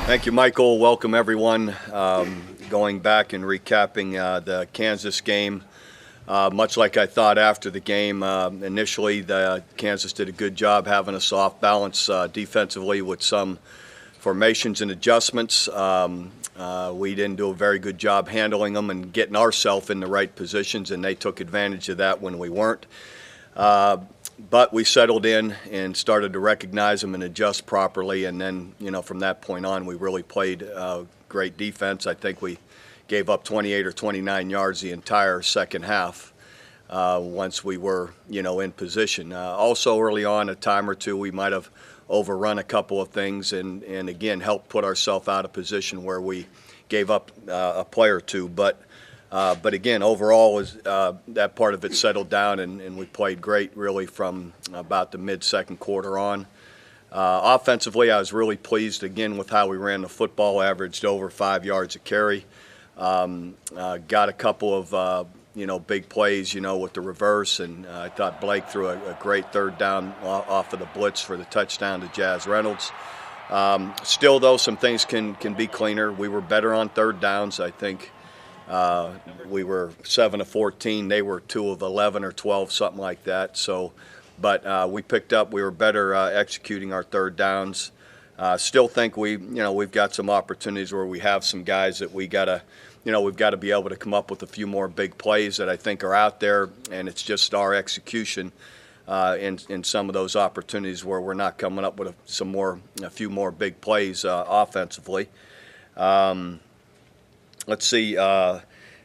Thank you, Michael. Welcome, everyone. Going back and recapping the Kansas game, much like I thought after the game, initially Kansas did a good job having us off balance defensively with some formations and adjustments. We didn't do a very good job handling them and getting ourselves in the right positions, and they took advantage of that when we weren't. But we settled in and started to recognize them and adjust properly, and then, from that point on, we really played great defense. I think we gave up 28 or 29 yards the entire second half once we were, in position. Also, early on, a time or two, we might have overrun a couple of things and again, helped put ourselves out of position where we gave up a play or two. But again, overall, that part of it settled down, and we played great really from about the mid-second quarter on. Offensively, I was really pleased again with how we ran the football, averaged over 5 yards a carry. Got a couple of big plays, with the reverse, and I thought Blake threw a great third down off of the blitz for the touchdown to Jazz Reynolds. Still, though, some things can be cleaner. We were better on third downs, I think. We were 7 of 14. They were 2 of 11 or 12, something like that. So, but we picked up. We were better executing our third downs. Still think we've got some opportunities where we have some guys that we've got to be able to come up with a few more big plays that I think are out there, and it's just our execution in some of those opportunities where we're not coming up with a few more big plays offensively. Let's see,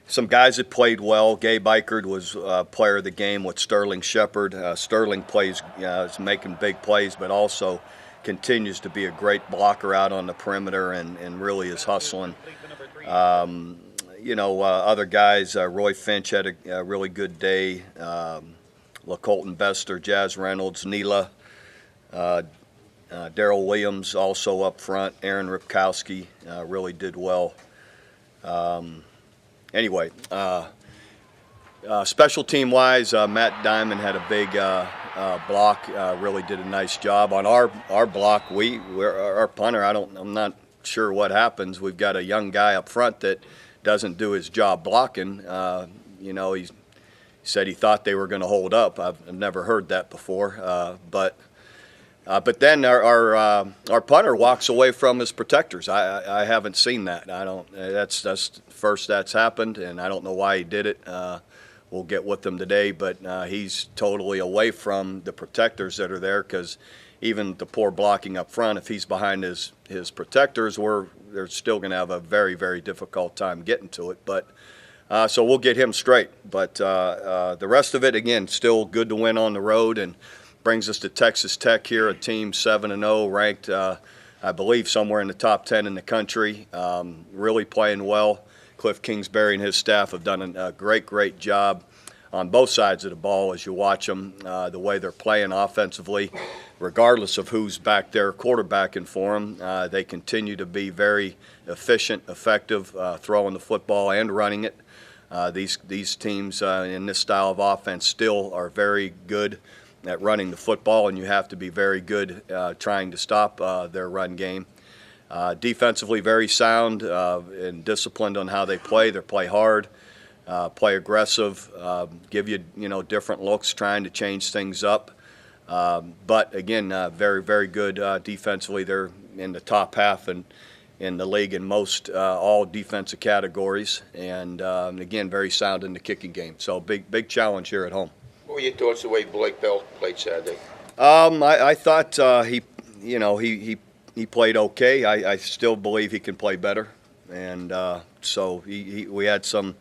some guys that played well. Gabe Eichert was player of the game with Sterling Shepard. Sterling is making big plays, but also continues to be a great blocker out on the perimeter and really is hustling. Other guys, Roy Finch had a really good day. LaColton Bester, Jazz Reynolds, Neela, Darrell Williams also up front. Aaron Ripkowski really did well. Special team wise, Matt Diamond had a big block. Really did a nice job on our block. Our punter. I'm not sure what happens. We've got a young guy up front that doesn't do his job blocking. He said he thought they were going to hold up. I've never heard that before. But then our punter walks away from his protectors. I haven't seen that. That's the first that's happened, and I don't know why he did it. We'll get with him today, but he's totally away from the protectors that are there, because even the poor blocking up front, if he's behind his protectors, they're still going to have a very, very difficult time getting to it. But so we'll get him straight. But the rest of it, again, still good to win on the road, and brings us to Texas Tech here, a team 7-0, ranked, I believe, somewhere in the top 10 in the country. Really playing well. Cliff Kingsbury and his staff have done a great job on both sides of the ball as you watch them, the way they're playing offensively. Regardless of who's back there quarterbacking for them, they continue to be very efficient, effective, throwing the football and running it. These teams in this style of offense still are very good at running the football, and you have to be very good trying to stop their run game. Defensively, very sound and disciplined on how they play. They play hard, play aggressive, give you different looks, trying to change things up. But again, very good defensively. They're in the top half in the league in most all defensive categories, and again, very sound in the kicking game. So big challenge here at home. What were your thoughts the way Blake Bell played Saturday? I thought he played okay. I still believe he can play better, and so we had some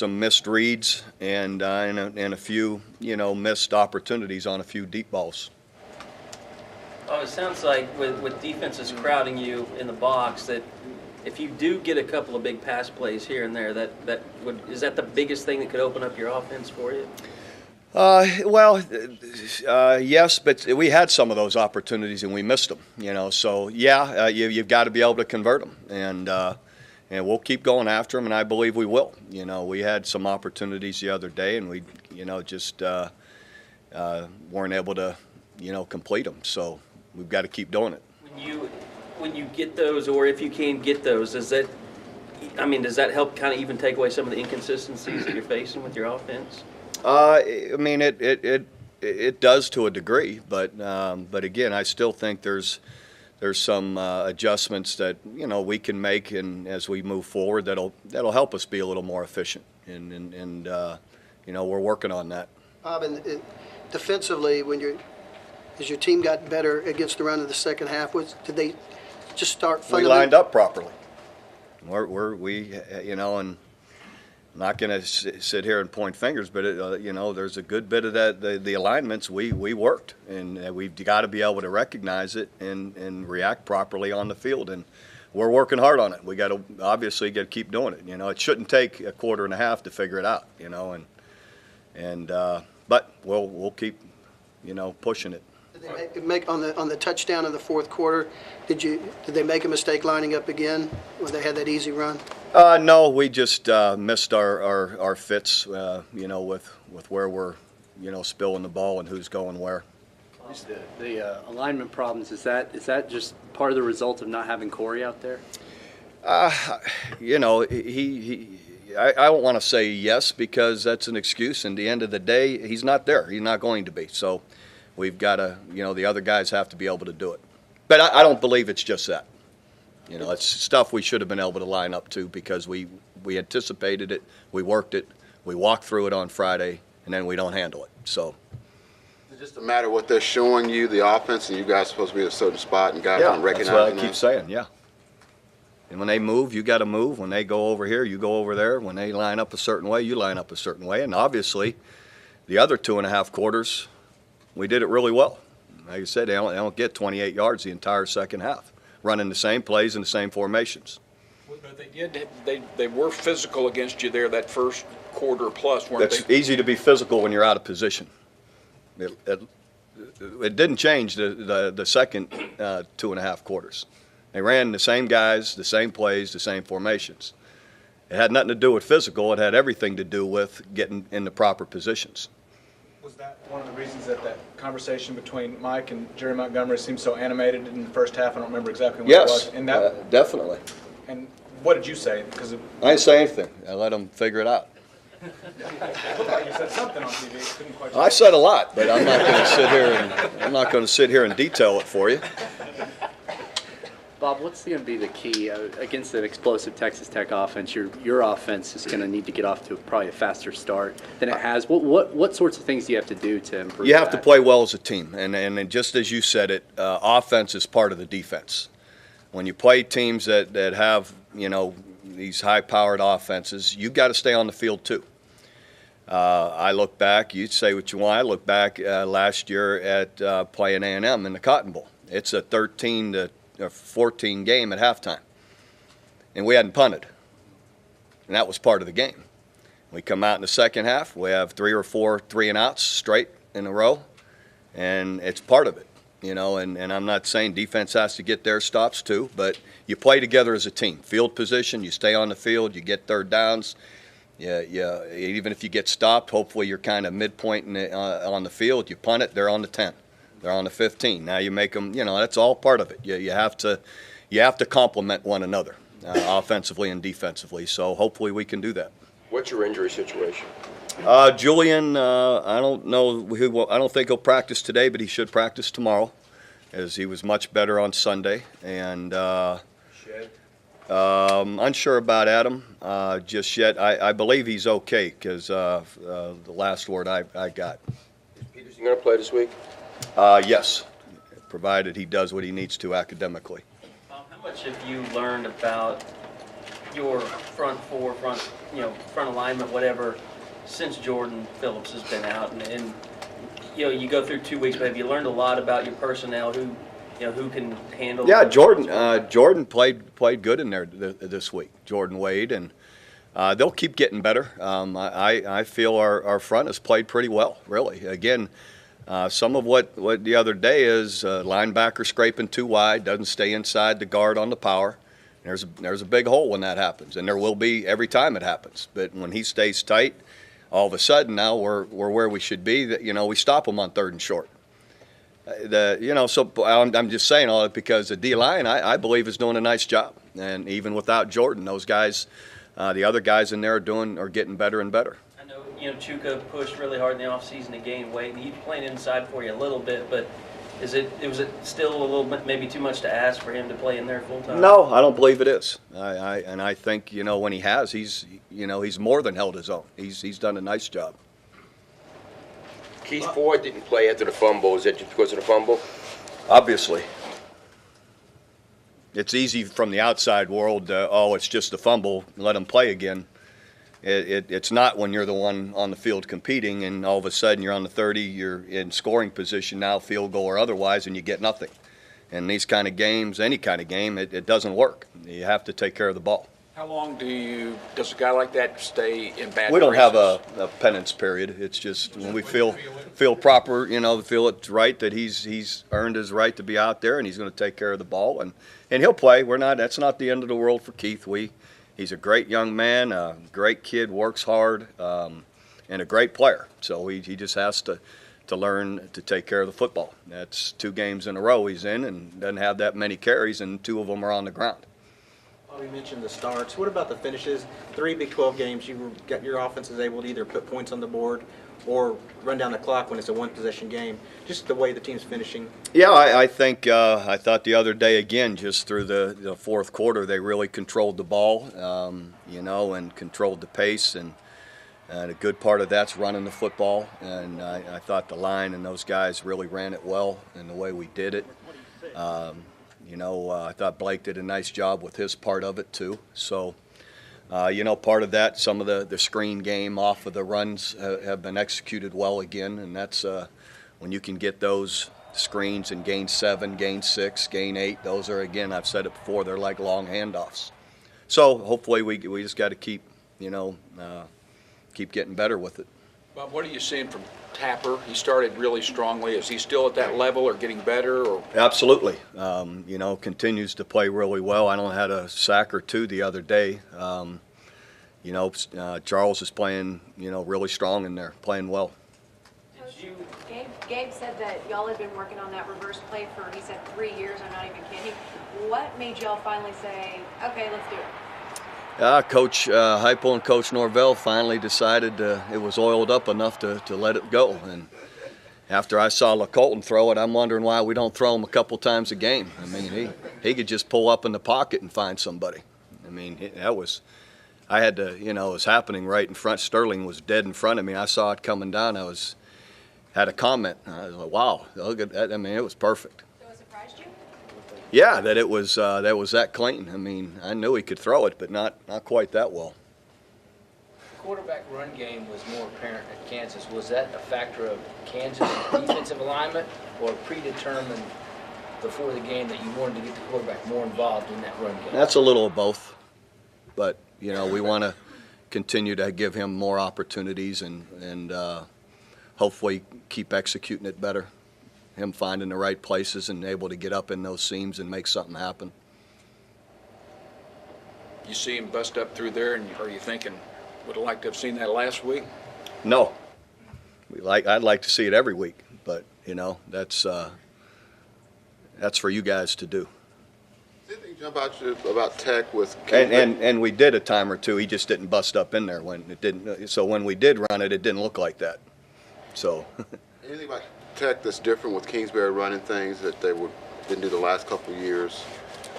missed reads and a few missed opportunities on a few deep balls. It sounds like with defenses crowding you in the box, that if you do get a couple of big pass plays here and there, is that the biggest thing that could open up your offense for you? Yes, but we had some of those opportunities and we missed them. So yeah, you've got to be able to convert them, and we'll keep going after them, and I believe we will. We had some opportunities the other day, and we just weren't able to complete them. So we've got to keep doing it. when you get those, or if you can get those, does that help kind of even take away some of the inconsistencies that you're facing with your offense? I mean, it does to a degree, but again, I still think there's some adjustments that we can make, and as we move forward, that'll help us be a little more efficient, and we're working on that. Bob, and defensively, as your team got better against the run of the second half, did they just start We fundamentally? lined up properly. And I'm not going to sit here and point fingers, but there's a good bit of that. The alignments we worked, and we've got to be able to recognize it and react properly on the field. And we're working hard on it. We got to obviously keep doing it. It shouldn't take a quarter and a half to figure it out. But we'll keep pushing it. Did they make on the touchdown in the fourth quarter? Did they make a mistake lining up again when they had that easy run? No, we just missed our fits, with where we're, spilling the ball and who's going where. The alignment problems, is that just part of the result of not having Corey out there? I don't want to say yes, because that's an excuse. And at the end of the day, he's not there. He's not going to be. So we've got to, the other guys have to be able to do it. But I don't believe it's just that. It's stuff we should have been able to line up to, because we anticipated it, we worked it, we walked through it on Friday, and then we don't handle it. So It's just a matter of what they're showing you, the offense, and you guys are supposed to be at a certain spot, and guys aren't recognizing that's what I keep that. saying, yeah. And when they move, you got to move. When they go over here, you go over there. When they line up a certain way, you line up a certain way. And obviously, the other 2.5 quarters, we did it really well. Like I said, they don't get 28 yards the entire second half, running the same plays and the same formations. But they were physical against you there that first quarter plus, weren't It's they? easy to be physical when you're out of position. It didn't change the second 2.5 quarters. They ran the same guys, the same plays, the same formations. It had nothing to do with physical. It had everything to do with getting in the proper positions. Was that one of the reasons that conversation between Mike and Jerry Montgomery seemed so animated in the first half? I don't remember exactly what it was. Yes, definitely. And what did you say? Because I didn't say anything. I let them figure it out. it looked like you said something on TV. Couldn't quite. I said a lot, but I'm not going to sit here and detail it for you. Bob, what's going to be the key against an explosive Texas Tech offense? Your offense is going to need to get off to probably a faster start than it has. What sorts of things do you have to do to improve? You have to play well as a team, and just as you said it, offense is part of the defense. When you play teams that have these high-powered offenses, you've got to stay on the field too. I look back. You say what you want. I look back last year at playing A&M in the Cotton Bowl. It's a 13 to 14 game at halftime, and we hadn't punted, and that was part of the game. We come out in the second half, we have 3 or 4 3-and-outs straight in a row, and it's part of it, and I'm not saying defense has to get their stops too, but you play together as a team. Field position, you stay on the field, you get third downs. Even if you get stopped, hopefully you're kind of midpoint on the field. You punt it, they're on the 10. They're on the 15. Now you make them, that's all part of it. You have to complement one another, offensively and defensively. So hopefully we can do that. What's your injury situation? Julian, I don't know. I don't think he'll practice today, but he should practice tomorrow, as he was much better on Sunday. And unsure about Adam just yet. I believe he's okay, because the last word I got. Is Peterson going to play this week? Yes, provided he does what he needs to academically. How much have you learned about your front alignment, whatever, since Jordan Phillips has been out? And you go through 2 weeks, but have you learned a lot about your personnel, who can handle? Yeah, Jordan played good in there this week. Jordan Wade, and they'll keep getting better. I feel our front has played pretty well, really. Again. Some of what the other day is linebacker scraping too wide, doesn't stay inside the guard on the power. There's a big hole when that happens, and there will be every time it happens. But when he stays tight, all of a sudden now we're where we should be. That we stop him on 3rd and short. So I'm just saying all that because the D-line, I believe, is doing a nice job. And even without Jordan, those guys, the other guys in there are getting better and better. I know, Chuka pushed really hard in the offseason to gain weight, and he's playing inside for you a little bit, but was it still a little bit maybe too much to ask for him to play in there full time? No, I don't believe it is. I think, when he has, he's more than held his own. He's done a nice job. Keith Ford didn't play after the fumble. Is that just because of the fumble? Obviously. It's easy from the outside world, it's just a fumble, let him play again. It's not when you're the one on the field competing and all of a sudden you're on the 30, you're in scoring position now, field goal or otherwise, and you get nothing. In these kind of games, any kind of game, it doesn't work. You have to take care of the ball. How long does a guy like that stay in bad We don't have graces? a penance period. It's just when we feel proper, feel it's right that he's earned his right to be out there and he's going to take care of the ball and he'll play. That's not the end of the world for Keith. He's a great young man, a great kid, works hard, and a great player. So he just has to learn to take care of the football. That's 2 games in a row he's in and doesn't have that many carries, and 2 of them are on the ground. You mentioned the starts. What about the finishes? 3 Big 12 games, your offense is able to either put points on the board or run down the clock when it's a one-possession game. Just the way the team's finishing. Yeah, I think I thought the other day again, just through the fourth quarter, they really controlled the ball, and controlled the pace, and a good part of that's running the football. And I thought the line and those guys really ran it well in the way we did it. I thought Blake did a nice job with his part of it too. So, part of that, some of the screen game off of the runs have been executed well again, and that's when you can get those screens and gain 7, gain 6, gain 8. Those are, again, I've said it before, they're like long handoffs. So hopefully we just got to keep getting better with it. Bob, what are you seeing from Tapper? He started really strongly. Is he still at that level or getting better? Or Absolutely. Continues to play really well. I don't had a sack or 2 the other day. Charles is playing, really strong in there, playing well. Gabe said that y'all had been working on that reverse play for, he said, 3 years. I'm not even kidding. What made y'all finally say, okay, let's do it? Coach Heupel and Coach Norvell finally decided it was oiled up enough to let it go. And after I saw LaColton throw it, I'm wondering why we don't throw him a couple times a game. I mean, he could just pull up in the pocket and find somebody. I mean, I had to, it was happening right in front. Sterling was dead in front of me. I saw it coming down. Had a comment. I was like, wow, look at that. I mean, it was perfect. So it surprised you? Yeah, that was that clean. I mean, I knew he could throw it, but not quite that well. The quarterback run game was more apparent at Kansas. Was that a factor of Kansas defensive alignment, or predetermined before the game that you wanted to get the quarterback more involved in that run game? That's a little of both, but we want to continue to give him more opportunities and hopefully keep executing it better. Him finding the right places and able to get up in those seams and make something happen. you see him bust up through there, and are you thinking, would have liked to have seen that last week? No. I'd like to see it every week, but that's for you guys to do. Did anything jump out you about Tech with and we did a time or two. He just didn't bust up in there when it didn't. So when we did run it, it didn't look like that. So. Anything about Tech that's different with Kingsbury running things that they didn't do the last couple of years?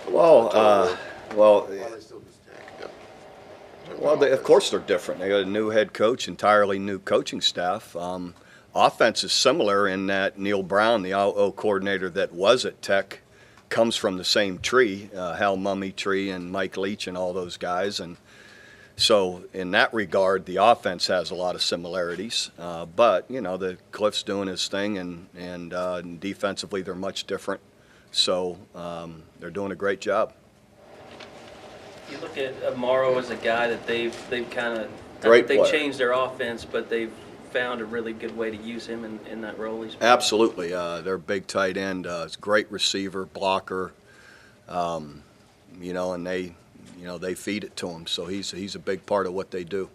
Well, Well, they still just Tech. Yeah. Well, of course they're different. They got a new head coach, entirely new coaching staff. Offense is similar in that Neil Brown, the O coordinator that was at Tech, comes from the same tree, Hal Mummy and Mike Leach and all those guys. And so in that regard, the offense has a lot of similarities. But, the Cliff's doing his thing, and defensively they're much different. So they're doing a great job. You look at Morrow as a guy that they've kind of Great they player. changed their offense, but they've found a really good way to use him in that role. He's playing. Absolutely. They're a big tight end. He's a great receiver, blocker, and they feed it to him. So he's a big part of what they do.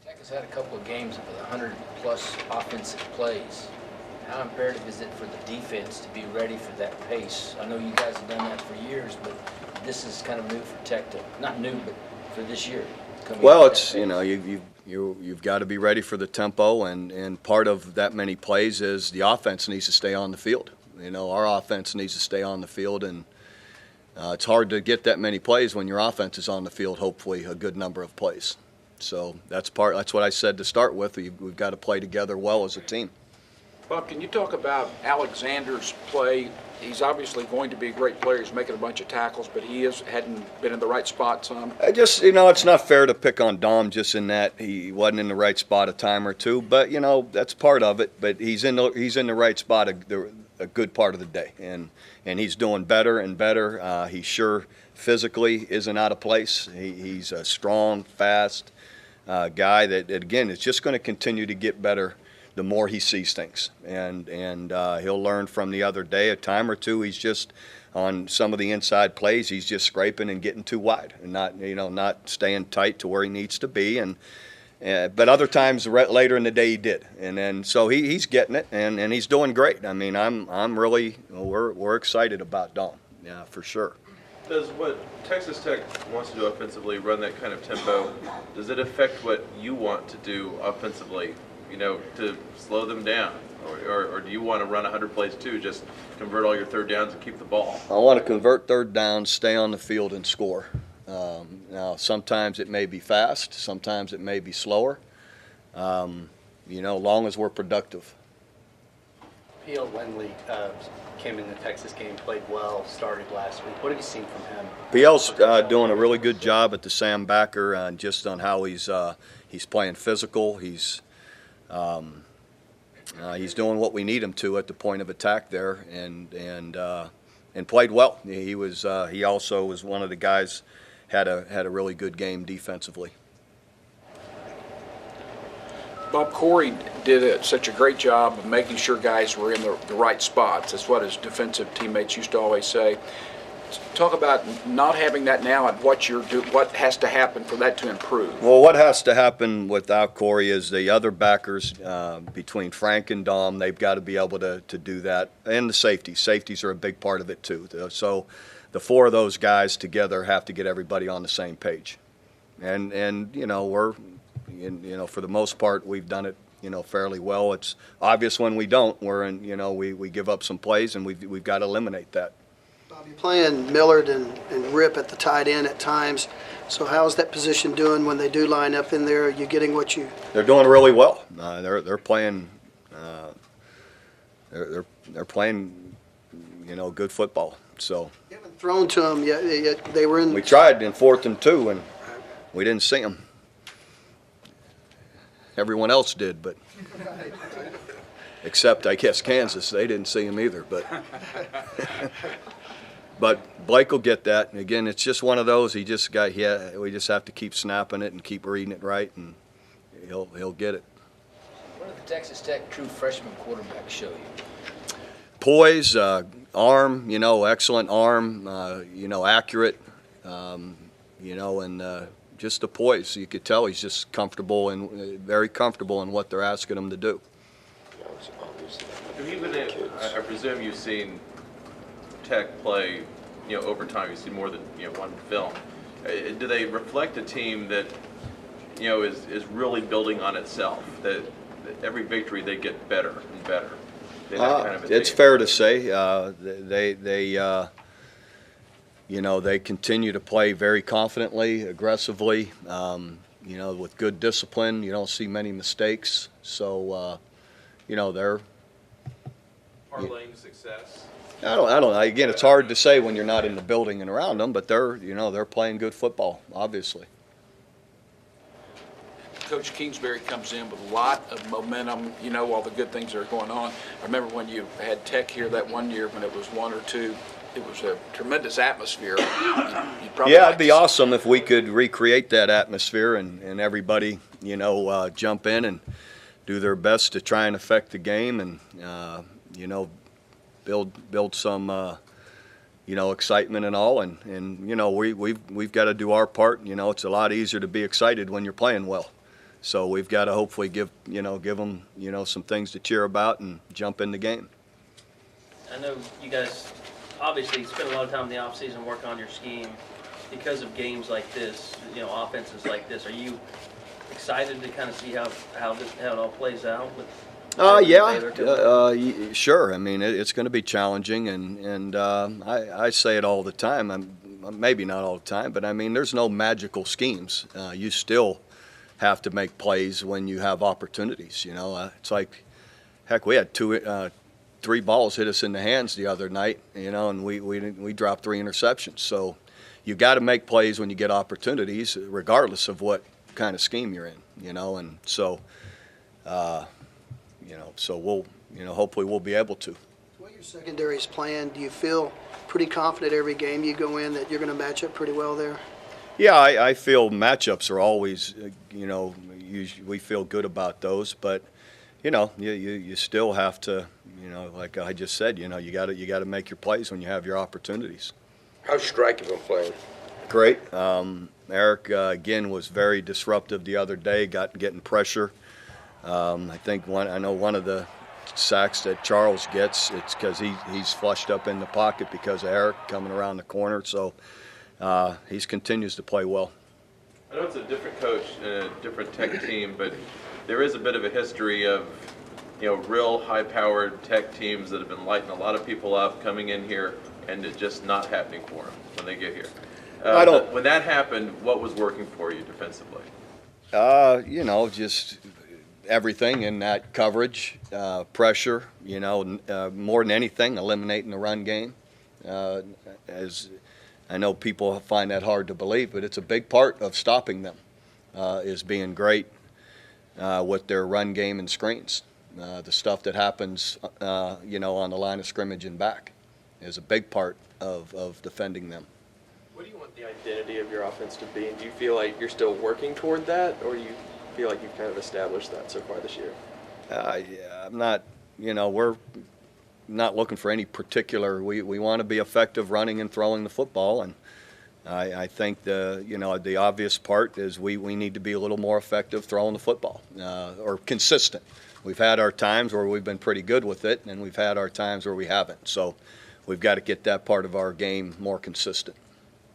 Tech has had a couple of games with 100-plus offensive plays. how imperative is it for the defense to be ready for that pace? I know you guys have done that for years, but this is kind of new for Tech to, not new, but for this year. Well, it's, you know, you've got to be ready for the tempo, and part of that many plays is the offense needs to stay on the field. You know, our offense needs to stay on the field, and it's hard to get that many plays when your offense is on the field, hopefully a good number of plays. So that's what I said to start with. We've got to play together well as a team. Bob, can you talk about Alexander's play? He's obviously going to be a great player. He's making a bunch of tackles, but he hadn't been in the right spot some. I just, you know, it's not fair to pick on Dom just in that he wasn't in the right spot a time or two. But, you know, that's part of it. But he's in the right spot a good part of the day, and he's doing better and better. He sure physically isn't out of place. He's a strong, fast guy that again is just going to continue to get better the more he sees things, and he'll learn from the other day. A time or two, he's just on some of the inside plays, he's just scraping and getting too wide, and not staying tight to where he needs to be. But other times later in the day, he did, and then so he's getting it, and he's doing great. I mean, we're excited about Dom, yeah, for sure. Does what Texas Tech wants to do offensively, run that kind of tempo, does it affect what you want to do offensively? You know, to slow them down, or do you want to run 100 plays too? Just convert all your third downs and keep the ball. I want to convert third downs, stay on the field, and score. Now, sometimes it may be fast, sometimes it may be slower. You know, long as we're productive. P.L. Lindley came in the Texas game, played well, started last week. What have you seen from him? P.L.'s doing a really good job at the Sam backer, just on how he's playing physical. He's doing what we need him to at the point of attack there, and played well. He also was one of the guys had a really good game defensively. Bob, Corey did such a great job of making sure guys were in the right spots. That's what his defensive teammates used to always say. Talk about not having that now and what has to happen for that to improve. Well, what has to happen without Corey is the other backers between Frank and Dom. They've got to be able to do that, and the safeties. Safeties are a big part of it too. So the four of those guys together have to get everybody on the same page. And you know, for the most part, we've done it, you know, fairly well. It's obvious when we don't. We give up some plays, and we've got to eliminate that. You're playing Millard and Rip at the tight end at times. So how's that position doing when they do line up in there? Are you getting what you? They're doing really well. They're playing. They're playing, you know, good football. So. You haven't thrown to them yet. They were in. We tried in 4th and 2, and we didn't see them. Everyone else did, but except I guess Kansas, they didn't see them either. But Blake will get that. And again, it's just one of those. We just have to keep snapping it and keep reading it right, and he'll get it. What did the Texas Tech true freshman quarterback show you? Poise, arm, you know, excellent arm, you know, accurate, you know, and just the poise. You could tell he's just comfortable and very comfortable in what they're asking him to do. I presume you've seen Tech play, you know, over time. You've seen more than, you know, one film. Do they reflect a team that, you know, is really building on itself? That every victory they get better and better. It's fair to say you know, they continue to play very confidently, aggressively, you know, with good discipline. You don't see many mistakes. So, you know, they're parlaying success. I don't know. Again, it's hard to say when you're not in the building and around them, but they're playing good football, obviously. Coach Kingsbury comes in with a lot of momentum, you know, all the good things that are going on. I remember when you had Tech here that one year when it was 1 or 2, it was a tremendous atmosphere. Yeah, it'd be awesome if we could recreate that atmosphere and everybody, you know, jump in and do their best to try and affect the game and, you know, build some, you know, excitement and all. And you know, we've got to do our part. You know, it's a lot easier to be excited when you're playing well. So we've got to hopefully give them some things to cheer about and jump in the game. I know you guys obviously spend a lot of time in the offseason working on your scheme because of games like this, offenses like this. Are you excited to kind of see how it all plays out? Sure. I mean, it's going to be challenging, and I say it all the time. Maybe not all the time, but I mean, there's no magical schemes. You still have to make plays when you have opportunities. It's like, heck, we had 3 balls hit us in the hands the other night, and we dropped 3 interceptions. So you got to make plays when you get opportunities, regardless of what kind of scheme you're in. And so. So we'll, hopefully we'll be able to. What your secondary's plan? Do you feel pretty confident every game you go in that you're going to match up pretty well there? Yeah, I feel matchups are always, we feel good about those, but you still have to, like I just said, you got to make your plays when you have your opportunities. How's Strike been playing? Great. Eric again was very disruptive the other day, getting pressure. I think one of the sacks that Charles gets, it's because he's flushed up in the pocket because of Eric coming around the corner. So he continues to play well. I know it's a different coach and a different Tech team, but there is a bit of a history of real high-powered Tech teams that have been lighting a lot of people up coming in here, and it just not happening for them when they get here. When that happened, what was working for you defensively? Just everything in that coverage, pressure, more than anything, eliminating the run game. As I know people find that hard to believe, but it's a big part of stopping them, is being great with their run game and screens. The stuff that happens, on the line of scrimmage and back is a big part of defending them. What do you want the identity of your offense to be? And do you feel like you're still working toward that, or you feel like you've kind of established that so far this year? I'm not, we're not looking for any particular, we want to be effective running and throwing the football, and I think the obvious part is we need to be a little more effective throwing the football, or consistent. We've had our times where we've been pretty good with it, and we've had our times where we haven't. So we've got to get that part of our game more consistent.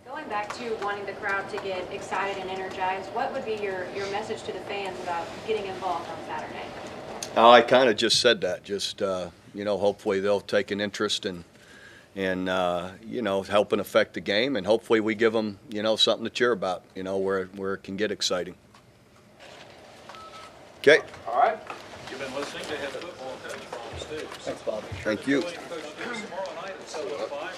Going back to wanting the crowd to get excited and energized, what would be your message to the fans about getting involved on Saturday? I kind of just said that. Just, hopefully they'll take an interest in helping affect the game, and hopefully we give them, something to cheer about, where it can get exciting. Okay. All right. You've been listening to Head Football Coach from Stoops. Thanks, Bob. Thank you. Tomorrow night at 7:05.